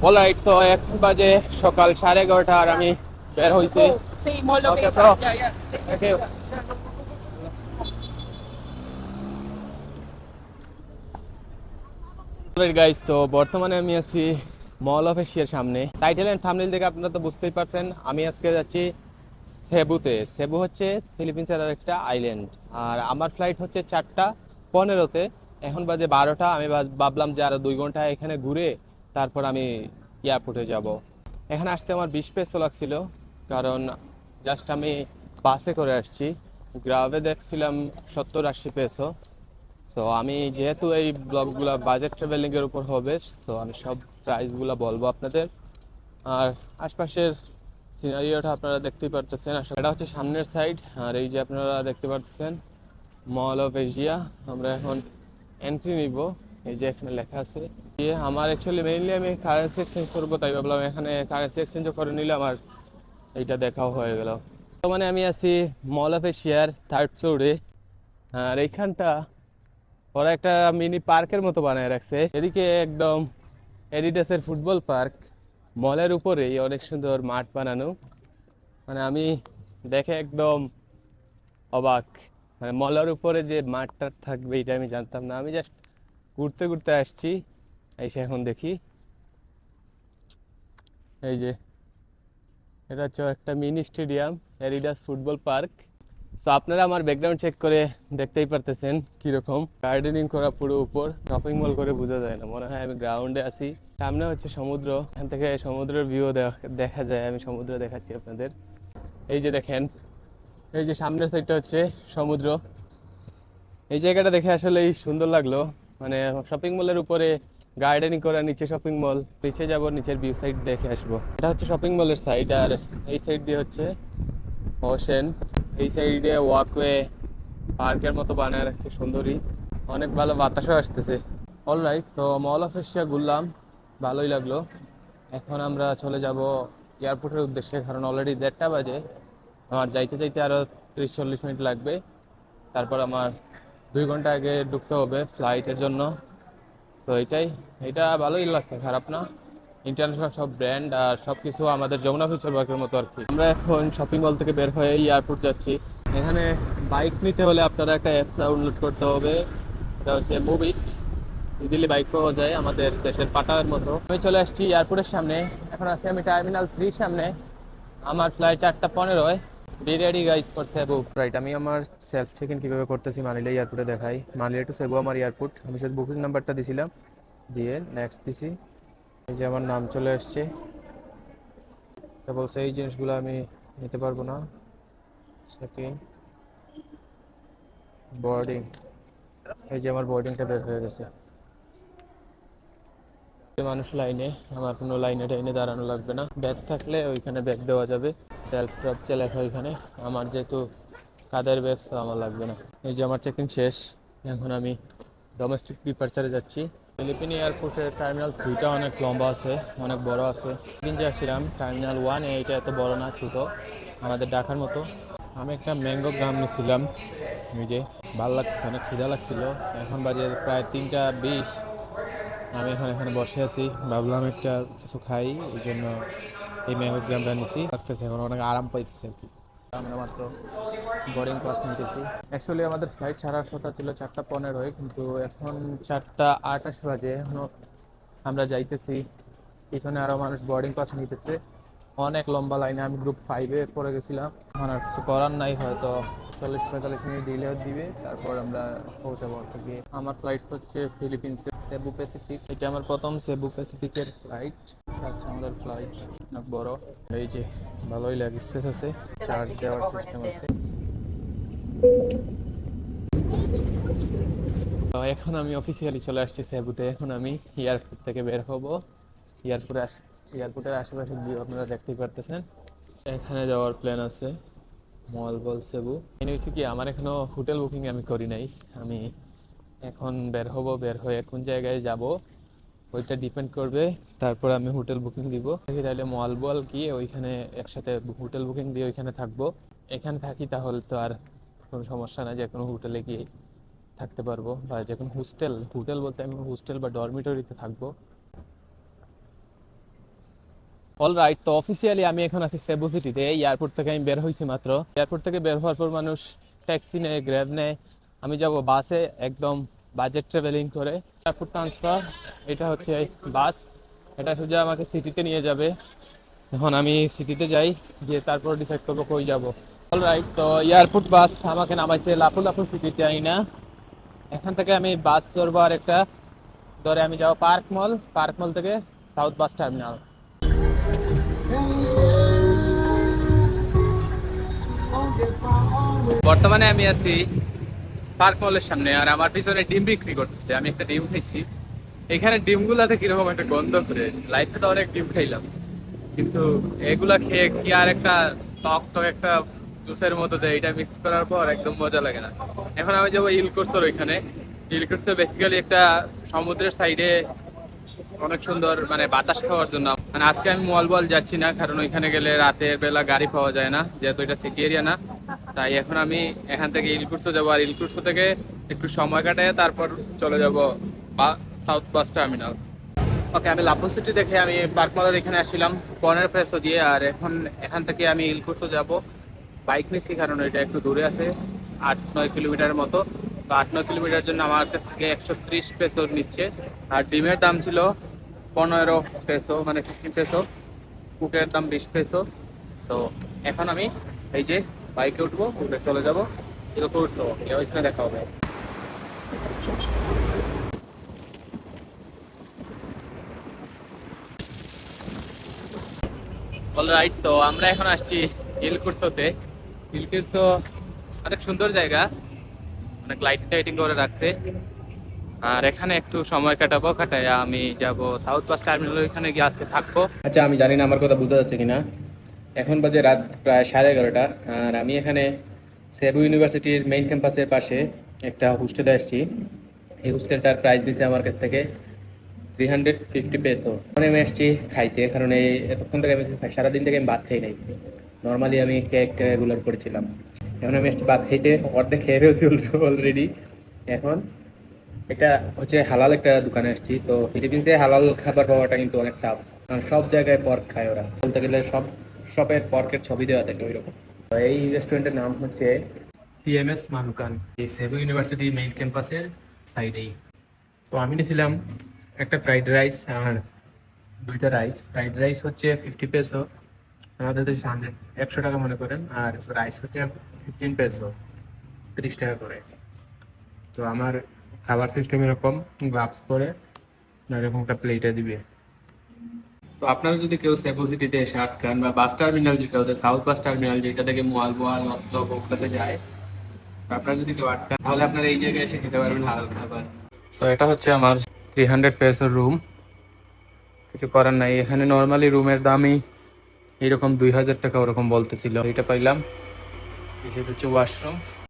Alright, তো এখন বাজে সকাল 11:30 আর আমি বের হইছি। Okay bro, thank you. Alright guys, তো বর্তমানে আমি আছি মল অফ এশিয়ার সামনে। টাইটেল এন্ড থাম্বনেল দেখে আপনারা তো বুঝতেই পারছেন আমি আজকে যাচ্ছি সেবুতে। সেবু হচ্ছে ফিলিপিন্সের আর একটা আইল্যান্ড। আর আমার ফ্লাইট হচ্ছে 4:15-তে। এখন বাজে 12টা। আমি ভাবলাম যে আরো 2 ঘন্টা এখানে ঘুরে তারপর আমি এয়ারপোর্টে যাব। এখানে আসতে আমার 20 পেসো লাগছিল, কারণ জাস্ট আমি বাসে করে আসছি। গ্রাবে দেখছিলাম 70-80 পেসো। তো আমি যেহেতু এই ব্লগগুলো বাজেট ট্রাভেলিং এর উপর হবে, তো আমি সব প্রাইসগুলো বলবো আপনাদের। আর আশপাশের সিনারিওটা আপনারা দেখতেই পারতেছেন। আসলে এটা হচ্ছে সামনের সাইড, আর এই যে আপনারা দেখতে পারতেছেন মল অফ এশিয়া। আমরা এখন এন্ট্রি নিব। এই যে এখানে লেখা আছে। আমার অ্যাকচুয়ালি মেইনলি আমি কারেন্সি এক্সচেঞ্জ করবো, তাই ভাবলাম এখানে কারেন্সি এক্সচেঞ্জও করে নিলে আমার এইটা দেখাও হয়ে গেল। তো মানে আমি আছি মল অফ এশিয়ার 3rd ফ্লোরে। আর এইখানটা ওরা একটা মিনি পার্কের মতো বানায় রাখছে। এদিকে একদম এডিডাসের ফুটবল পার্ক, মলের উপরেই অনেক সুন্দর মাঠ বানানো। মানে আমি দেখে একদম অবাক। মানে মলের উপরে যে মাঠটা থাকবে এটা আমি জানতাম না। আমি জাস্ট ঘুরতে ঘুরতে আসছি, এসে এখন দেখি এই যে এটা হচ্ছে একটা mini stadium, Adidas football park. So আপনারা আমার ব্যাকগ্রাউন্ড চেক করে দেখতেই পারতেছেন কিরকম গার্ডেনিং করা। পুরো উপর শপিং মল করে বোঝা যায় না, মনে হয় আমি গ্রাউন্ডে আছি। সামনে হচ্ছে সমুদ্র, এখান থেকে সমুদ্রের ভিউ দেখা যায়। আমি সমুদ্র দেখাচ্ছি আপনাদের। এই যে দেখেন, এই যে সামনের সাইডটা হচ্ছে সমুদ্র। এই জায়গাটা দেখে আসলেই সুন্দর লাগলো। মানে শপিং মলের উপরে গার্ডেনিং করা, নিচে শপিং মল। নিচে যাব, নিচের ভিউ সাইড দেখে আসবো। এটা হচ্ছে শপিং মলের সাইড, আর এই সাইড দিয়ে হচ্ছে ওশেন। এই সাইডে ওয়াকওয়ে পার্কের মতো বানায় রাখছে সুন্দরী। অনেক ভালো বাতাসও আসতেছে। অলরাইট, তো মল অফ এশিয়া ঘুরলাম, ভালোই লাগলো। এখন আমরা চলে যাব এয়ারপোর্টের উদ্দেশ্যে, কারণ অলরেডি 1:30 বাজে। আমার যাইতে যাইতে আরো 30-40 মিনিট লাগবে। তারপর আমার 2 ঘন্টা আগে ঢুকতে হবে ফ্লাইটের জন্য। তো এটা ভালোই লাগছে, খারাপ না। ইন্টারন্যাশনাল সব ব্র্যান্ড আর সবকিছু আমাদের যমুনা ফিউচার পার্কের মতো আর কি। আমরা এখন শপিং মল থেকে বের হয়ে এয়ারপোর্ট যাচ্ছি। এখানে বাইক নিতে হলে আপনারা একটা অ্যাপস ডাউনলোড করতে হবে, এটা হচ্ছে মুভিট। ইজিলি বাইক পাওয়া যায় আমাদের দেশের পাটার মতো। আমি চলে আসছি এয়ারপোর্টের সামনে। এখন আছি আমি টার্মিনাল 3 সামনে। আমার ফ্লাইট 4:15-য়। Be ready guys for Cebu. Right, আমি আমার সেলফ চেক ইন কীভাবে করতেছি মানিলা এয়ারপোর্টে দেখাই। মানিলা টু সেবু আমার এয়ারপোর্ট। আমি শুধু বুকিং নাম্বারটা দিছিলাম, দিয়ে নেক্সট দিছি। এই যে আমার নাম চলে আসছে। তা বলছে এই জিনিসগুলো আমি নিতে পারবো না। Check in, boarding. এই যে আমার বোর্ডিংটা বের হয়ে গেছে। মানুষ লাইনে, আমার কোনো লাইনে টাইনে দাঁড়ানো লাগবে না। ব্যাগ থাকলে ওইখানে ব্যাগ দেওয়া যাবে। সেলফ ড্রপ যে লেখা ওইখানে। আমার যেহেতু কাদের ব্যাগ, তো আমার লাগবে না। এই যে আমার চেক ইন শেষ। এখন আমি ডোমেস্টিক ডিপার্চারে যাচ্ছি। ফিলিপিন এয়ারপোর্টের টার্মিনাল 3টা অনেক লম্বা আছে, অনেক বড় আছে। দিন যে আসছিলাম টার্মিনাল 1, এইটা এত বড় না, ছোট, আমাদের ঢাকার মতো। আমি একটা ম্যাঙ্গো গ্রাম নিয়েছিলাম। এই যে ভালো লাগছে, অনেক খিদা লাগছিল। এখন বাজে প্রায় 3টা 20। আমি এখন এখানে বসে আছি, ভাবলাম একটা কিছু খাই, এই জন্য এই ম্যাঙ্গো গ্রামটা নিছি। লাগতেছে এখন, অনেক আরাম পাইতেছে আর কি। আমরা মাত্র বোর্ডিং পাস নিতেছি। অ্যাকচুয়ালি আমাদের ফ্লাইট ছাড়ার কথা ছিল 4:15-য়, কিন্তু এখন 4:28 বাজে। এখনো আমরা যাইতেছি, পিছনে আরো মানুষ বোর্ডিং পাস নিতেছে। অনেক লম্বা লাইনে। আমি গ্রুপ 5-এ পড়ে গেছিলাম। এখন আর কিছু করার নাই, হয়তো 40-45 মিনিট ডিলে দিবে, তারপর আমরা পৌঁছাবো আর কি। আমার ফ্লাইট হচ্ছে ফিলিপিন্সের সেবু প্যাসিফিক। এটা আমার প্রথম সেবু প্যাসিফিকের ফ্লাইট। আচ্ছা, আমাদের ফ্লাইট অনেক বড়। এই যে ভালোই লেগ স্পেস আছে, চার্জ দেওয়ার সিস্টেম আছে। তো এখন আমি অফিসিয়ালি চলে আসছি সেবুতে। এখন আমি এয়ারপোর্ট থেকে বের হব। এয়ারপোর্টে এয়ারপোর্টের আশেপাশে ভিউ আপনারা দেখতেই পারতেছেন। এখানে যাওয়ার প্ল্যান আছে, মল বল সেবু। এনে হচ্ছে কি, আমার এখনো হোটেল বুকিং আমি করি নাই। আমি এখন বের হব, বের হয়ে কোন জায়গায় যাব ওইটা ডিপেন্ড করবে। তারপর আমি হোটেল বুকিং দিব দেখি, তাহলে মল বল গিয়ে ওইখানে একসাথে হোটেল বুকিং দিয়ে ওইখানে থাকবো। এখানে থাকি তাহলে তো আর কোনো সমস্যা না, যে কোনো হোটেলে গিয়ে থাকতে পারবো, বা যে কোনো হোস্টেল, হোটেল বলতে আমি হোস্টেল বা ডরমিটরিতে থাকবো। অলরাইট, তো অফিসিয়ালি আমি এখন আছি সেবু সিটিতে। এয়ারপোর্ট থেকে আমি বের হয়েছি মাত্র। এয়ারপোর্ট থেকে বের হওয়ার পর মানুষ ট্যাক্সি নেয়, গ্র্যাব নেয়, আমি যাব বাসে, একদম বাজেট ট্রাভেলিং করে। এয়ারপোর্ট ট্রান্সফার, এটা হচ্ছে বাস, এটা সোজা আমাকে সিটিতে নিয়ে যাবে। এখন আমি সিটিতে যাই, গিয়ে তারপর ডিসাইড করবো কই যাব। অলরাইট, তো এয়ারপোর্ট বাস আমাকে নামাইছে লাফু লাফু সিটিতে আইনা। এখান থেকে আমি বাস ধরবো, আর একটা ধরে আমি যাবো পার্ক মল থেকে সাউথ বাস টার্মিনাল। বর্তমানে আমি আছি পার্ক মলের সামনে, আর আমার পিছনে ডিম বিক্রি করতেছে। আমি একটা ডিম খাইছি, এখানে ডিমগুলাতে কিরকম একটা গন্ধ করে। লাইফে তো অনেক ডিম খাইলাম, কিন্তু এগুলা খেয়ে কি আর একটা টক টক একটা জুসের মতো দেয়, এটা মিক্স করার পর একদম মজা লাগে না। এখন আমি যাবো ইলকোর্সোর ওইখানে। ইলকোর্সো বেসিক্যালি একটা সমুদ্রের সাইডে, অনেক সুন্দর মানে বাতাস খাওয়ার জন্য। মানে আজকে আমি মল বল যাচ্ছি না, কারণ ওইখানে গেলে রাতের বেলা গাড়ি পাওয়া যায় না, যেহেতু এটা সিটি এরিয়া না। তাই এখন আমি এখান থেকে ইলকুর্সো যাবো, আর ইলকুর্সো থেকে একটু সময় কাটায় তারপর চলে যাব সাউথ বাস টার্মিনাল। ওকে, আমি লাভো সিটি দেখে আমি পার্ক মলের এখানে আসছিলাম 15 পেসো দিয়ে, আর এখন এখান থেকে আমি ইলকুর্সো যাব। বাইক নিচ্ছি কারণ এটা একটু দূরে আছে, 8-9 কিলোমিটারের মতো। তো 8-9 কিলোমিটার জন্য আমার কাছ থেকে 130 পেসো নিচ্ছে। আর ডিমের দাম ছিল 15 পেসো, মানে 15 পেসো। কুকের দাম 20 পেসো। তো এখন আমি এই যে বাইকে উঠবো, উঠে চলে যাবো ইলকুর্সো, ওইখানে দেখা হবে। অলরাইট, তো আমরা এখন আসছি ইলকুর্সোতে। ইলকুর্সো অনেক সুন্দর জায়গা, অনেক লাইটিং টাইটিং করে রাখছে। আর এখানে একটু সময় কাটাবো, কাটায় আমি যাব সাউথ বাস টার্মিনাল, ওইখানে গিয়ে আজকে থাকবো। আচ্ছা, আমি জানি না আমার কথা বোঝা যাচ্ছে কিনা। এখন বাজে রাত প্রায় 11:30, আর আমি এখানে সেবু ইউনিভার্সিটির মেইন ক্যাম্পাসের পাশে একটা হোস্টেলে আসছি। এই হোস্টেলটার প্রাইস দিছে আমার কাছ থেকে 350 পেসো। মানে আমি আসছি খাইতে, কারণ এই এতক্ষণ থেকে আমি সারাদিন থেকে আমি ভাত খাই নাই। নর্মালি আমি কেক রেগুলার করেছিলাম, এখন আমি আসছি ভাত খাইতে, অর্ধেক খেয়ে ফেলছি অলরেডি। এখন এটা হচ্ছে হালাল একটা দোকানে আসছি। তো ফিলিপিন্সে হালাল খাবার পাওয়াটা কিন্তু অনেক টাফ, কারণ সব জায়গায় পর্ক খায় ওরা। বলতে গেলে সব শপের পর্কের ছবি দেওয়া থাকে ওইরকম। তো এই রেস্টুরেন্টের নাম হচ্ছে টিএমএস মানুকান, এই সেবু ইউনিভার্সিটি মেইন ক্যাম্পাসের সাইডেই। তো আমি নিয়েছিলাম একটা ফ্রাইড রাইস আর দুইটা রাইস। ফ্রাইড রাইস হচ্ছে 50 পেসো, আমাদের দেশে 100 টাকা মনে করেন। আর রাইস হচ্ছে 15 পেসো, 30 টাকা করে। তো আমার খাবার সিস্টেম এরকম, গ্লাভস পরে এরকম একটা প্লেটে দিবে। তো আপনারা যদি কেউ সেবু সিটিতে এসে আটকান, বা বাস টার্মিনাল যেটা ওদের সাউথ বাস টার্মিনাল, যেটা থেকে মোয়ালবোয়াল অসলো ওগুলোতে যায়, তো আপনারা যদি কেউ আটকান, তাহলে আপনারা এই জায়গায় এসে খেতে পারবেন হালাল খাবার। তো এটা হচ্ছে আমার 300 পেসোর রুম। কিছু করার নাই, এখানে নর্মালি রুমের দামই এরকম 2000 টাকা ওরকম বলতেছিল। এটা পাইলাম। এই যে হচ্ছে ওয়াশরুম।